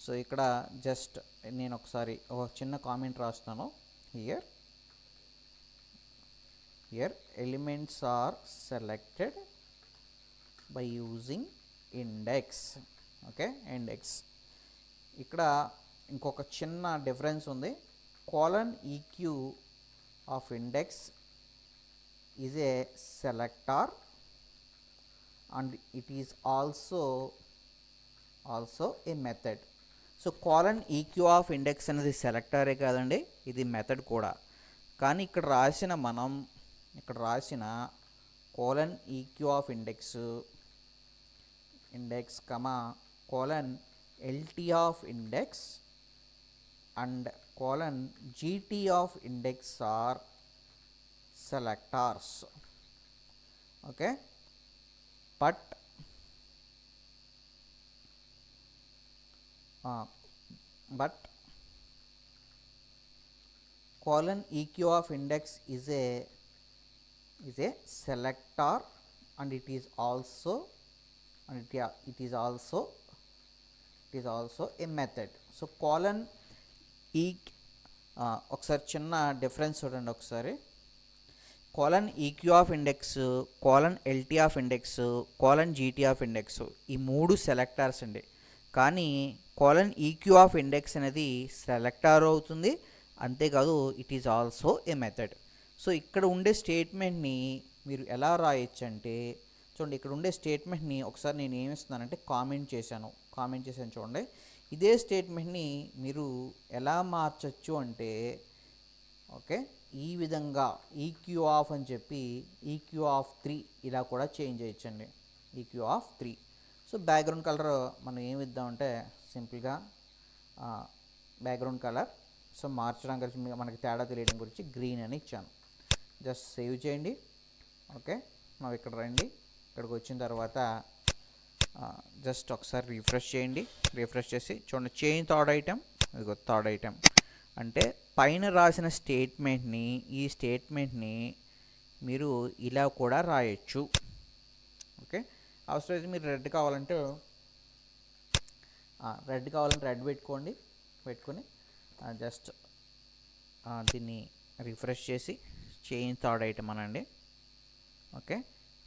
so ఇక్కడ జస్ట్ నేను ఒకసారి ఒక చిన్న కామెంట్ రాస్తాను. Here elements are selected by using index. Okay, index. ఇక్కడ ఇంకొక చిన్న డిఫరెన్స్ ఉంది. Colon EQ of index is a selector and it is also a method. So colon EQ of index అనేది సెలెక్టరే కాదండి, ఇది మెథడ్ కూడా. కానీ ఇక్కడ రాసిన colon EQ of index colon LT of index and colon GT of index are selectors. Okay, but colon EQ of index is a selector and it is also a method. So colon ఒకసారి చిన్న difference చూడండి ఒకసారి. Colon EQ of index, colon LT of index, colon GT of index ఈ 3 సెలెక్టార్స్ అండి. కానీ colon EQ of index అనేది selector అవుతుంది, అంతేకాదు it is also a method. So ఇక్కడ ఉండే స్టేట్మెంట్ని మీరు ఎలా రాయొచ్చు అంటే, చూడండి ఇక్కడ ఉండే స్టేట్మెంట్ని ఒకసారి నేను ఏమిస్తున్నానంటే కామెంట్ చేశాను చూడండి. ఇదే స్టేట్మెంట్ని మీరు ఎలా మార్చచ్చు అంటే, ఓకే ఈ విధంగా ఈక్యూ ఆఫ్ అని చెప్పి ఈక్యూ ఆఫ్ 3 ఇలా కూడా చేంజ్ చేయొచ్చండి, EQ of 3. So background colour మనం ఏమి ఇద్దామంటే సింపుల్గా బ్యాక్గ్రౌండ్ కలర్, సో మార్చడం గురించి మనకి తేడా తెలియడం గురించి గ్రీన్ అని ఇచ్చాను. జస్ట్ సేవ్ చేయండి. ఓకే, మనం ఇక్కడ రండి, ఇక్కడికి వచ్చిన తర్వాత జస్ట్ ఒకసారి రిఫ్రెష్ చేయండి. రిఫ్రెష్ చేసి చూడండి, చేంజ్ థర్డ్ ఐటమ్, ఇదిగో థర్డ్ ఐటమ్. అంటే పైన రాసిన ఈ స్టేట్మెంట్ని మీరు ఇలా కూడా రాయొచ్చు. ఓకే, అవసరమైతే మీరు రెడ్ కావాలంటే రెడ్ పెట్టుకొని జస్ట్ దీన్ని రిఫ్రెష్ చేసి చేంజ్ థర్డ్ ఐటమ్ అనండి. ఓకే,